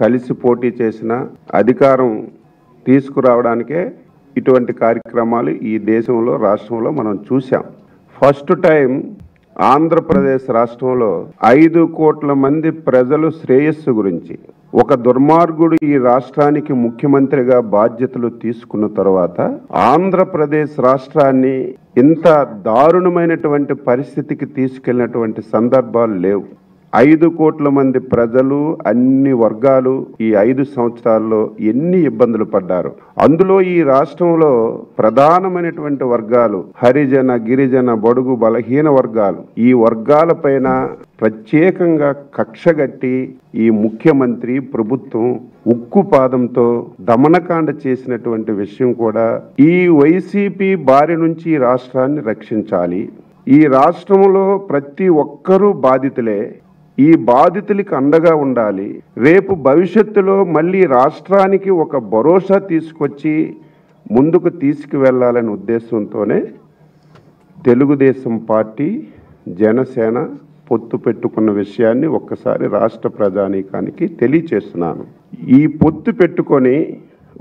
కలిసి పోటీ చేసిన అధికారం తీసుకురావడానికే ఇటువంటి కార్యక్రమాలు ఈ దేశంలో రాష్ట్రంలో మనం చూసాం. ఫస్ట్ టైం ఆంధ్రప్రదేశ్ రాష్ట్రంలో 5 కోట్ల మంది ప్రజలు శ్రేయస్సు గురించి ఒక దుర్మార్గుడు ఈ రాష్ట్రానికి ముఖ్యమంత్రిగా బాధ్యతలు తీసుకున్న తర్వాత ఆంధ్రప్రదేశ్ రాష్ట్రాన్ని ఇంత దారుణమైనటువంటి పరిస్థితికి తీసుకెళ్లినటువంటి సందర్భాలు లేవు. 5 కోట్ల మంది ప్రజలు అన్ని వర్గాలు ఈ 5 సంవత్సరాల్లో ఎన్ని ఇబ్బందులు పడ్డారు. అందులో ఈ రాష్ట్రంలో ప్రధానమైనటువంటి వర్గాలు హరిజన, గిరిజన, బడుగు, బలహీన వర్గాలు. ఈ వర్గాలపైన ప్రత్యేకంగా కక్షగట్టి ఈ ముఖ్యమంత్రి ప్రభుత్వం ఉక్కు పాదంతో దమనకాండ చేసినటువంటి విషయం కూడా ఈ వైసీపీ బారి నుంచి ఈ రాష్ట్రాన్ని రక్షించాలి. ఈ రాష్ట్రంలో ప్రతి ఒక్కరూ బాధితులే. ఈ బాధితులకు అండగా ఉండాలి. రేపు భవిష్యత్తులో మళ్ళీ రాష్ట్రానికి ఒక భరోసా తీసుకొచ్చి ముందుకు తీసుకువెళ్లాలనే ఉద్దేశంతోనే తెలుగుదేశం పార్టీ, జనసేన పొత్తు పెట్టుకున్న విషయాన్ని ఒక్కసారి రాష్ట్ర ప్రజానీకానికి తెలియచేస్తున్నాను. ఈ పొత్తు పెట్టుకొని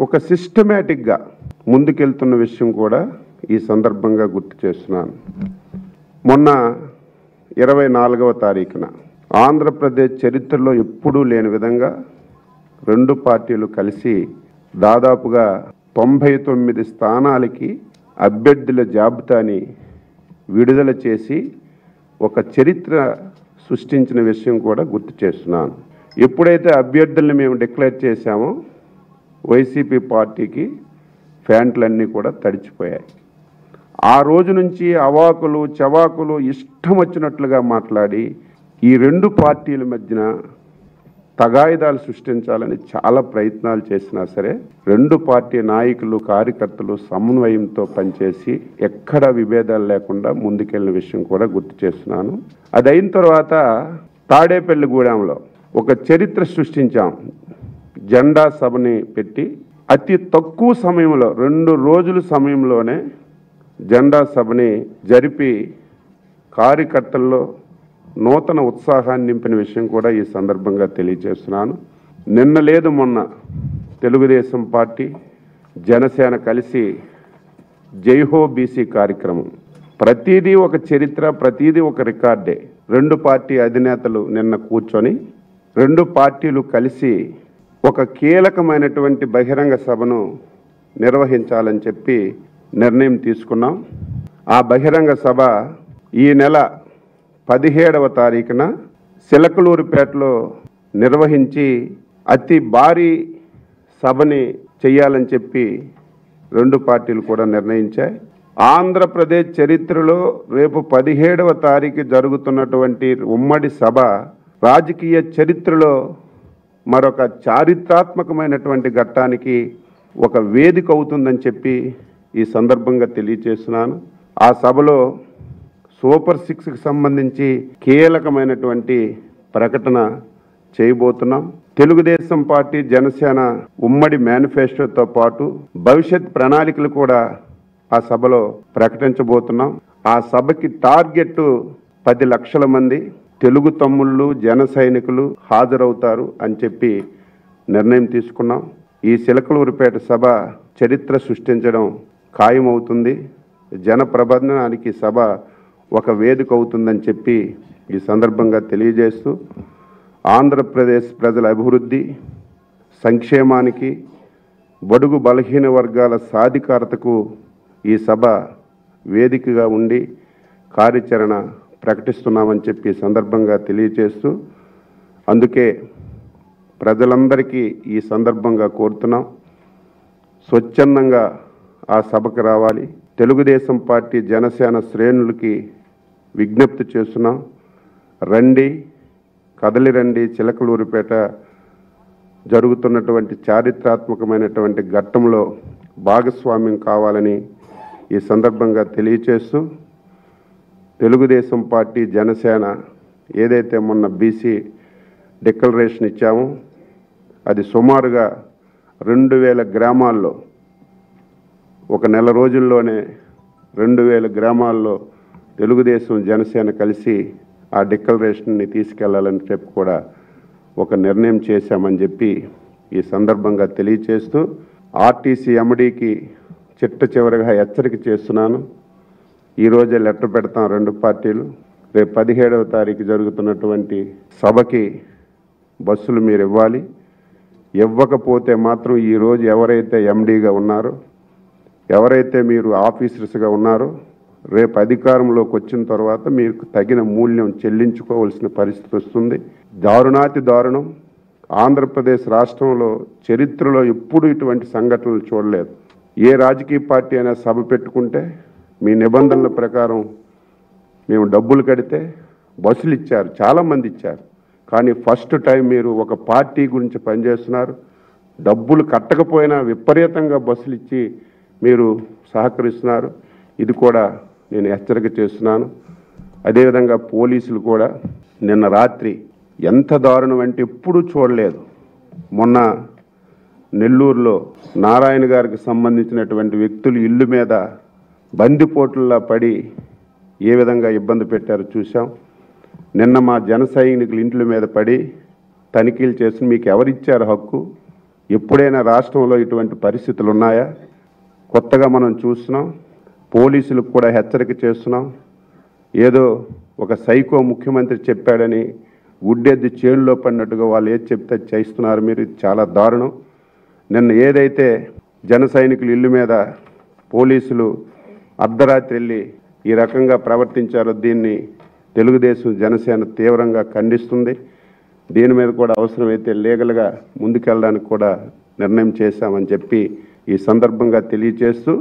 ఒక సిస్టమేటిక్గా ముందుకెళ్తున్న విషయం కూడా ఈ సందర్భంగా గుర్తు చేస్తున్నాను. మొన్న 24వ తారీఖున ఆంధ్రప్రదేశ్ చరిత్రలో ఎప్పుడూ లేని విధంగా 2 పార్టీలు కలిసి దాదాపుగా 99 స్థానాలకి అభ్యర్థుల జాబితాని విడుదల చేసి ఒక చరిత్ర సృష్టించిన విషయం కూడా గుర్తు చేస్తున్నాను. ఎప్పుడైతే అభ్యర్థుల్ని మేము డిక్లేర్ చేశామో వైసీపీ పార్టీకి ఫ్యాంట్లన్నీ కూడా తడిచిపోయాయి. ఆ రోజు నుంచి అవాకులు చవాకులు ఇష్టం వచ్చినట్లుగా మాట్లాడి ఈ 2 పార్టీల మధ్యన తగాయిదాలు సృష్టించాలని చాలా ప్రయత్నాలు చేసినా సరే 2 పార్టీ నాయకులు, కార్యకర్తలు సమన్వయంతో పనిచేసి ఎక్కడ విభేదాలు లేకుండా ముందుకెళ్ళిన విషయం కూడా గుర్తు చేస్తున్నాను. అది అయిన తర్వాత తాడేపల్లిగూడెంలో ఒక చరిత్ర సృష్టించాం. జెండా సభని పెట్టి అతి తక్కువ సమయంలో 2 రోజుల సమయంలోనే జెండా సభని జరిపి కార్యకర్తల్లో నూతన ఉత్సాహాన్ని నింపిన విషయం కూడా ఈ సందర్భంగా తెలియజేస్తున్నాను. నిన్న లేదు మొన్న తెలుగుదేశం పార్టీ, జనసేన కలిసి జైహో బీసీ కార్యక్రమం. ప్రతిదీ ఒక చరిత్ర, ప్రతిదీ ఒక రికార్డే. 2 పార్టీ అధినేతలు నిన్న కూర్చొని 2 పార్టీలు కలిసి ఒక కీలకమైనటువంటి బహిరంగ సభను నిర్వహించాలని చెప్పి నిర్ణయం తీసుకున్నాం. ఆ బహిరంగ సభ ఈ నెల 17వ తారీఖున సిలకలూరుపేటలో నిర్వహించి అతి భారీ సభని చేయాలని చెప్పి 2 పార్టీలు కూడా నిర్ణయించాయి. ఆంధ్రప్రదేశ్ చరిత్రలో రేపు 17వ తారీఖు జరుగుతున్నటువంటి ఉమ్మడి సభ రాజకీయ చరిత్రలో మరొక చారిత్రాత్మకమైనటువంటి ఘట్టానికి ఒక వేదిక అవుతుందని చెప్పి ఈ సందర్భంగా తెలియజేస్తున్నాను. ఆ సభలో సూపర్ 6కి సంబంధించి కీలకమైనటువంటి ప్రకటన చేయబోతున్నాం. తెలుగుదేశం పార్టీ, జనసేన ఉమ్మడి మేనిఫెస్టోతో పాటు భవిష్యత్ ప్రణాళికలు కూడా ఆ సభలో ప్రకటించబోతున్నాం. ఆ సభకి టార్గెట్ 10 లక్షల మంది తెలుగు తమ్ముళ్ళు, జన సైనికులు హాజరవుతారు అని చెప్పి నిర్ణయం తీసుకున్నాం. ఈ సిలకలూరుపేట సభ చరిత్ర సృష్టించడం ఖాయమవుతుంది. జన ప్రబంధనానికి సభ ఒక వేదిక అవుతుందని చెప్పి ఈ సందర్భంగా తెలియజేస్తూ ఆంధ్రప్రదేశ్ ప్రజల అభివృద్ధి, సంక్షేమానికి, బడుగు బలహీన వర్గాల సాధికారతకు ఈ సభ వేదికగా ఉండి కార్యాచరణ ప్రకటిస్తున్నామని చెప్పి సందర్భంగా తెలియజేస్తూ అందుకే ప్రజలందరికీ ఈ సందర్భంగా కోరుతున్నాం, స్వచ్ఛందంగా ఆ సభకు రావాలి. తెలుగుదేశం పార్టీ, జనసేన శ్రేణులకి విజ్ఞప్తి చేస్తున్నాం, రండి, కదలి రండి. చిలకలూరుపేట జరుగుతున్నటువంటి చారిత్రాత్మకమైనటువంటి ఘట్టంలో భాగస్వామ్యం కావాలని ఈ సందర్భంగా తెలియచేస్తూ తెలుగుదేశం పార్టీ, జనసేన ఏదైతే మొన్న బీసీ డిక్లరేషన్ ఇచ్చామో అది సుమారుగా 2000 గ్రామాల్లో ఒక నెల రోజుల్లోనే 2000 గ్రామాల్లో తెలుగుదేశం, జనసేన కలిసి ఆ డిక్లరేషన్ని తీసుకెళ్లాలని చెప్పి కూడా ఒక నిర్ణయం చేశామని చెప్పి ఈ సందర్భంగా తెలియచేస్తూ ఆర్టీసీ ఎండీకి చిట్ట చివరిగా హెచ్చరిక చేస్తున్నాను. ఈరోజే లెటర్ పెడతాం రెండు పార్టీలు. రేపు 17వ తారీఖు జరుగుతున్నటువంటి సభకి బస్సులు మీరు ఇవ్వాలి. ఇవ్వకపోతే మాత్రం ఈరోజు ఎవరైతే ఎండీగా ఉన్నారో, ఎవరైతే మీరు ఆఫీసర్స్గా ఉన్నారో, రేపు అధికారంలోకి వచ్చిన తర్వాత మీకు తగిన మూల్యం చెల్లించుకోవాల్సిన పరిస్థితి వస్తుంది. దారుణాతి దారుణం. ఆంధ్రప్రదేశ్ రాష్ట్రంలో చరిత్రలో ఎప్పుడు ఇటువంటి సంఘటనలు చూడలేదు. ఏ రాజకీయ పార్టీ అయినా సభ పెట్టుకుంటే మీ నిబంధనల ప్రకారం మేము డబ్బులు కడితే బస్సులు ఇచ్చారు, చాలామంది ఇచ్చారు. కానీ ఫస్ట్ టైం మీరు ఒక పార్టీ గురించి పనిచేస్తున్నారు. డబ్బులు కట్టకపోయినా విపరీతంగా బస్సులు ఇచ్చి మీరు సహకరిస్తున్నారు. ఇది కూడా నేను హెచ్చరిక చేస్తున్నాను. అదేవిధంగా పోలీసులు కూడా నిన్న రాత్రి ఎంత దారుణం అంటే ఎప్పుడూ చూడలేదు. మొన్న నెల్లూరులో నారాయణ గారికి సంబంధించినటువంటి వ్యక్తులు ఇల్లు మీద బందిపోట్లలా పడి ఏ విధంగా ఇబ్బంది పెట్టారో చూసాం. నిన్న మా జన సైనికులు ఇంట్ల మీద పడి తనిఖీలు చేసి మీకు ఎవరిచ్చారు హక్కు? ఎప్పుడైనా రాష్ట్రంలో ఇటువంటి పరిస్థితులు ఉన్నాయా? కొత్తగా మనం చూస్తున్నాం. పోలీసులకు కూడా హెచ్చరిక చేస్తున్నాం. ఏదో ఒక సైకో ముఖ్యమంత్రి చెప్పాడని గుడ్డెద్ది చేనులో పడినట్టుగా వాళ్ళు ఏది చెప్తే చేస్తున్నారు మీరు. ఇది చాలా దారుణం. నిన్న ఏదైతే జన సైనికులు ఇల్లు మీద పోలీసులు అర్ధరాత్రి వెళ్ళి ఈ రకంగా ప్రవర్తించారో దీన్ని తెలుగుదేశం జనసేన తీవ్రంగా ఖండిస్తుంది. దీని మీద కూడా అవసరమైతే లీగల్గా ముందుకెళ్ళడానికి కూడా నిర్ణయం చేశామని చెప్పి ఈ సందర్భంగా తెలియజేస్తూ